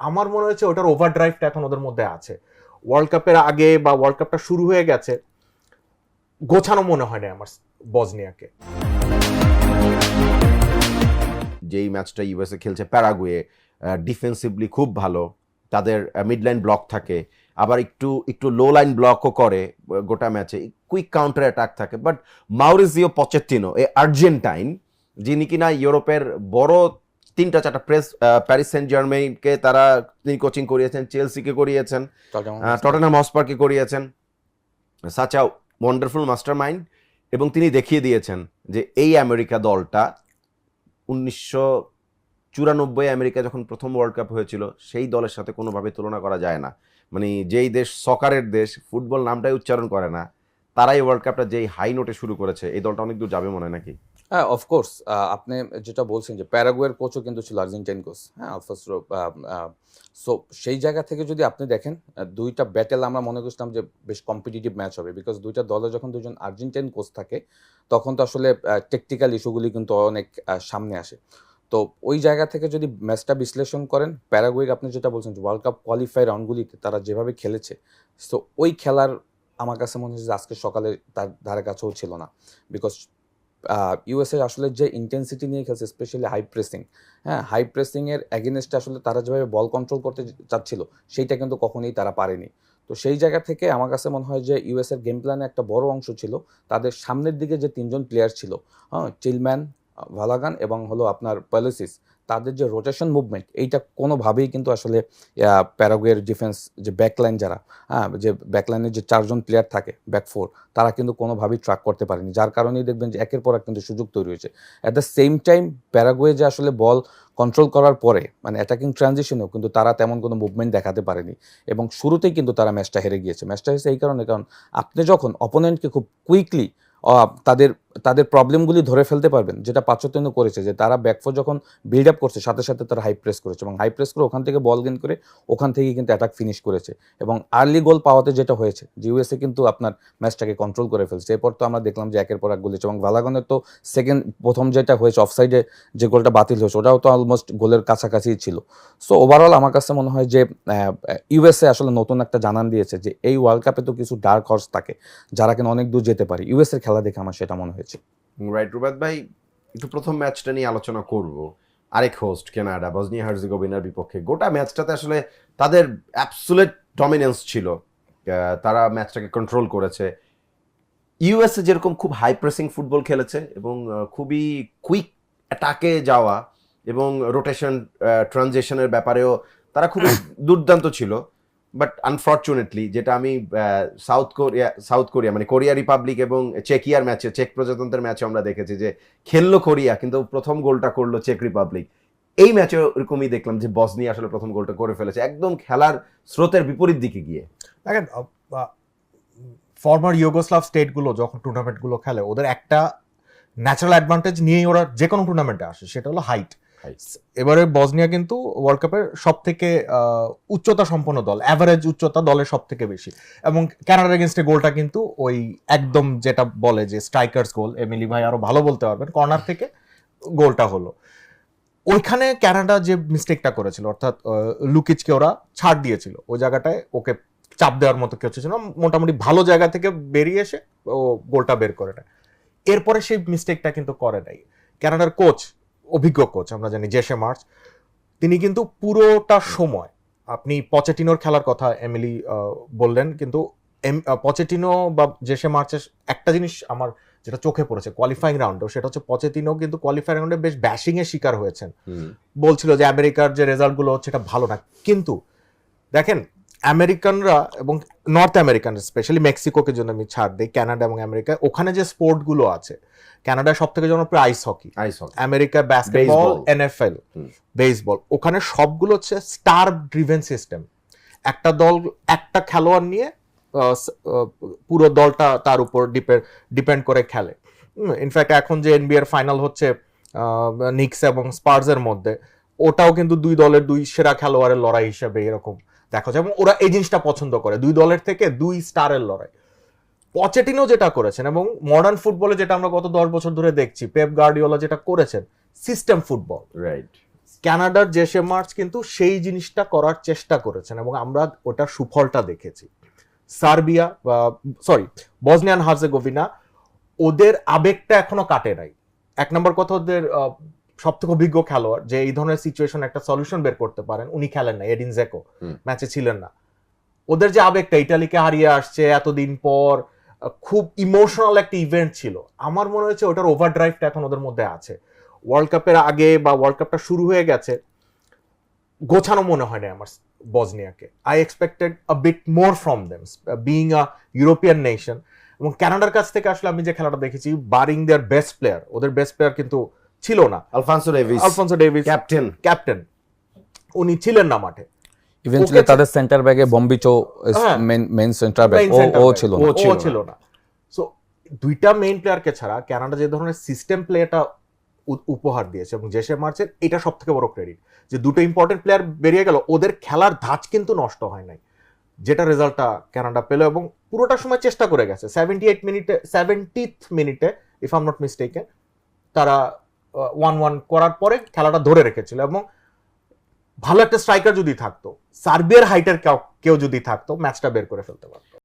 আমার মনে হচ্ছে ওটার ওভার ড্রাইভটা এখন ওদের মধ্যে আছে। ওয়ার্ল্ড কাপের আগে বা ওয়ার্ল্ড কাপটা শুরু হয়ে গেছে, গোছানো মনে হয় না আমার বসনিয়াকে। যেই ম্যাচটা ইউএসএ খেলছে প্যারাগুয়ে, ডিফেন্সিভলি খুব ভালো, তাদের মিডলাইন ব্লক থাকে, আবার একটু একটু লো লাইন ব্লকও করে গোটা ম্যাচে, কুইক কাউন্টার অ্যাটাক থাকে। But Maurizio Pochettino, A Argentine, যিনি কিনা ইউরোপের বড় 3-4টা প্যারিস সেন্ট জার্মেইনকে তিনি কোচিং করিয়েছেন, চেলসিকে করিয়েছেন, টটেনহাম হটস্পারকে করিয়েছেন, such a wonderful master mind. এবং তিনি দেখিয়ে দিয়েছেন যে এই আমেরিকা দলটা 1994 আমেরিকা যখন প্রথম ওয়ার্ল্ড কাপ হয়েছিল সেই দলের সাথে কোনোভাবে তুলনা করা যায় না। মানে যেই দেশ সকারের দেশ, ফুটবল নামটাই উচ্চারণ করে না, তারাই ওয়ার্ল্ড কাপটা যেই হাই নোটে শুরু করেছে, এই দলটা অনেক দূর যাবে মনে হয় নাকি? হ্যাঁ, অফকোর্স আপনি যেটা বলছেন যে প্যারাগুয়ের কোচও কিন্তু ছিল আর্জেন্টাইন কোচ, হ্যাঁ, আলফাস্রো। সো সেই জায়গা থেকে যদি আপনি দেখেন, দুইটা ব্যাটেল আমরা মনে করছিলাম যে বেশ কম্পিটিটিভ ম্যাচ হবে, বিকজ দুইটা দলে যখন দুজন আর্জেন্টাইন কোচ থাকে তখন তো আসলে টেকটিক্যাল ইস্যুগুলি কিন্তু অনেক সামনে আসে। তো ওই জায়গা থেকে যদি ম্যাচটা বিশ্লেষণ করেন, প্যারাগুয়ে আপনি যেটা বলছেন যে ওয়ার্ল্ড কাপ কোয়ালিফাই রাউন্ডগুলিতে তারা যেভাবে খেলেছে, সো ওই খেলার আমার কাছে মনে হচ্ছে যে আজকে সকালে তার ধারে কাছেও ছিল না। বিকজ ইউএসএ আসলে যে ইন্টেন্সিটি নিয়ে খেলছে, স্পেশালি হাই প্রেসিং, হ্যাঁ, হাই প্রেসিংয়ের অ্যাগেনস্টে আসলে তারা যেভাবে বল কন্ট্রোল করতে চাচ্ছিল সেইটা কিন্তু কখনোই তারা পারেনি। তো সেই জায়গা থেকে আমার কাছে মনে হয় যে ইউএসএর গেম প্ল্যানে একটা বড় অংশ ছিল তাদের সামনের দিকে যে 3জন প্লেয়ার ছিল, হ্যাঁ, চিলম্যান, ভালাগান এবং হলো আপনার পেলোসিস, তাদের যে রোটেশন মুভমেন্ট এইটা কোনোভাবেই কিন্তু আসলে প্যারাগুয়ের ডিফেন্স যে ব্যাকলাইন যারা, হ্যাঁ, যে ব্যাকলাইনের যে 4জন প্লেয়ার থাকে, ব্যাক ফোর, তারা কিন্তু কোনোভাবেই ট্র্যাক করতে পারেনি, যার কারণেই দেখবেন যে একের পর এক কিন্তু সুযোগ তৈরি হয়েছে। At the same time Paraguay যে আসলে বল কন্ট্রোল করার পরে মানে অ্যাটাকিং ট্রানজিশনেও কিন্তু তারা তেমন কোনো মুভমেন্ট দেখাতে পারেনি এবং শুরুতেই কিন্তু তারা ম্যাচটা হেরে গিয়েছে। ম্যাচটা হেরেছে এই কারণে, কারণ আপনি যখন অপোনেন্টকে খুব কুইকলি তাদের তাদের প্রবলেমগুলি ধরে ফেলতে পারবেন, যেটা পাচোত্তর করেছে যে তারা ব্যাকফোর যখন বিল্ড আপ করছে সাথে সাথে তারা হাই প্রেস করেছে এবং হাই প্রেস করে ওখান থেকে বল গেইন করে ওখান থেকেই কিন্তু অ্যাটাক ফিনিশ করেছে এবং আর্লি গোল পাওয়াতে যেটা হয়েছে যে ইউএসএ কিন্তু আপনার ম্যাচটাকে কন্ট্রোল করে ফেলছে। এরপর তো আমরা দেখলাম যে একের পর এক গোল হয়েছে এবং ভালাগনের তো প্রথম যেটা হয়েছে অফসাইডে যে গোলটা বাতিল হয়েছে ওটাও তো অলমোস্ট গোলের কাছাকাছি ছিল। সো ওভারঅল আমার কাছে মনে হয় যে ইউএসএ আসলে নতুন একটা জানান দিয়েছে যে এই ওয়ার্ল্ড কাপে তো কিছু ডার্ক হর্স থাকে যারা কিনা অনেক দূর যেতে পারে। ইউএসএর খেলা দেখে আমার সেটা মনে হয়েছে। রাইট রুবাত ভাই, একটু প্রথম ম্যাচটা নিয়ে আলোচনা করব। আরেক হোস্ট কানাডা বসনিয়া হার্জেগোভিনার বিপক্ষে গোটা ম্যাচটাতে আসলে তাদের অ্যাবসোলিউট ডমিনেন্স ছিল, তারা ম্যাচটাকে কন্ট্রোল করেছে। ইউএসএ যেরকম খুব হাই প্রেসিং ফুটবল খেলেছে এবং খুবই কুইক অ্যাটাকে যাওয়া এবং রোটেশন ট্রানজিশনের ব্যাপারেও তারা খুবই দুর্দান্ত ছিল। বাট আনফর্চুনেটলি যেটা আমি সাউথ কোরিয়া মানে কোরিয়া রিপাবলিক এবং চেকিয়ার ম্যাচে, চেক প্রজাতন্ত্রের ম্যাচে আমরা দেখেছি যে খেললো কোরিয়া কিন্তু প্রথম গোলটা করলো চেক রিপাবলিক। এই ম্যাচে এরকমই দেখলাম যে বসনিয়া আসলে প্রথম গোলটা করে ফেলেছে একদম খেলার স্রোতের বিপরীত দিকে গিয়ে। দেখেন, ফর্মার ইউগোস্লাভ স্টেটগুলো যখন টুর্নামেন্টগুলো খেলে ওদের একটা ন্যাচারাল অ্যাডভান্টেজ নিয়েই ওরা যে কোনো টুর্নামেন্টে আসে, সেটা হলো হাইট। এবারে বসনিয়া কিন্তু ওয়ার্ল্ড কাপের সব থেকে উচ্চতা সম্পন্ন দল, অ্যাভারেজ উচ্চতা দলের সব থেকে বেশি, এবং কানাডার এগেনস্টে গোলটা কিন্তু ওই একদম যেটা বলে যে স্ট্রাইকার্স গোল, এমিলি ভাই আরো ভালো বলতে পারবেন, কর্নার থেকে গোলটা হলো। ওইখানে কানাডা যে মিস্টেকটা করেছিল, অর্থাৎ লুকিচকে ওরা ছাড় দিয়েছিল, ওই জায়গাটায় ওকে চাপ দেওয়ার মতো কেউ ছিল না, মোটামুটি ভালো জায়গা থেকে বেরিয়ে এসে ও গোলটা বের করে নেয়। এরপরে সেই মিস্টেকটা কিন্তু করে নাই কানাডার কোচ, অভিজ্ঞ কোচ আমরা জানি জেসে মার্চ, তিনি কিন্তু পুরোটা সময়, আপনি পচেটিনোর খেলার কথা এমিলি বললেন, কিন্তু পচেটিনো বা জেসে মার্চের একটা জিনিস আমার যেটা চোখে পড়েছে কোয়ালিফাইং রাউন্ডে, সেটা হচ্ছে পচেটিনো কিন্তু কোয়ালিফাইং রাউন্ডে বেশ ব্যাশিং এর শিকার হয়েছেন, বলছিল যে আমেরিকার যে রেজাল্টগুলো হচ্ছে এটা ভালো না। কিন্তু দেখেন আমেরিকানরা এবং নর্থ আমেরিকান, স্পেশালি মেক্সিকোকে জন্য আমি ছাড় দিই, কানাডা এবং আমেরিকা, ওখানে যে স্পোর্ট গুলো আছে, কানাডার সব থেকে জনপ্রিয় ice hockey, America basketball, NFL, baseball, ওখানে সবগুলো হচ্ছে স্টার ড্রিভেন সিস্টেম। একটা দল একটা খেলোয়াড় নিয়ে পুরো দলটা তার উপর ডিপেন্ড করে খেলে। ইনফ্যাক্ট এখন যে এনবিএর ফাইনাল হচ্ছে নিক্স এবং স্পার্সের মধ্যে, ওটাও কিন্তু দুই দলের দুই সেরা খেলোয়াড়ের লড়াই হিসেবে এরকম দেখা যায় এবং ওরা এই জিনিসটা পছন্দ করে, দুই দলের থেকে দুই স্টারের লড়াই। পচেটিনো যেটা করেছেন এবং মডার্ন ফুটবলে যেটা আমরা গত 10 বছর ধরে দেখছি, পেপ গার্ডিওলা যেটা করেছেন, সিস্টেম ফুটবল। রাইট, কানাডার জেসে মার্চ কিন্তু সেই জিনিসটা করার চেষ্টা করেছেন এবং আমরা ওটার সুফলটা দেখেছি। সার্বিয়া বসনিয়ান হার্জেগোভিনা, ওদের আবেগটা এখনো কাটে নাই। এক নম্বর কথা, ওদের সবথেকে অভিজ্ঞ খেলোয়াড় যে এই ধরনের সিচুয়েশন একটা সলিউশন বের করতে পারেন, উনি খেলেন না, এডিন জেকো ম্যাচে ছিলেন না। ওদের যে আবেগটা, ইটালিকে হারিয়ে আসছে এতদিন পর, খুব ইমোশনাল একটা ইভেন্ট ছিল। আমার মনে হচ্ছে ওটার ওভারড্রাইভটা এখন ওদের মধ্যে আছে। ওয়ার্ল্ড কাপের আগে বা ওয়ার্ল্ড কাপটা শুরু হয়ে গেছে, গোছানো মনে হয় না আমার বসনিয়াকে। I expected a bit more from them being a European nation. এবং কানাডার কাছ থেকে আসলে আমি যে খেলাটা দেখেছি, বারিং দেয়ার বেস্ট প্লেয়ার, ওদের বেস্ট প্লেয়ার কিন্তু ছিল না। আলফান্সো ডেভিস ক্যাপ্টেন, উনি ছিলেন না মাঠে। ইভেন্টুয়ালি তাদের সেন্টার ব্যাগে বম্বিচো মেইন সেন্টার ব্যাক, ও ছিল না। সো দুইটা মেইন প্লেয়ারকে ছাড়া কানাডা যে ধরনের সিস্টেম প্লেটা উপহার দিয়েছে এবং জেসে মার্চের, এটা সব থেকে বড় ক্রেডিট যে দুটো ইম্পর্টেন্ট প্লেয়ার বেরিয়ে গেল, ওদের খেলার ধাঁচ কিন্তু নষ্ট হয় নাই, যেটা রেজাল্টটা কানাডা পেল এবং পুরোটা সময় চেষ্টা করে গেছে। 70th মিনিটে if I am not mistaken তারা 1-1 করার পরে খেলাটা ধরে রেখেছিল এবং ভালো একটা স্ট্রাইকার যদি থাকতো, সার্বিয়ার হাইটের কেউ যদি থাকতো, ম্যাচটা বের করে ফেলতে পারতো।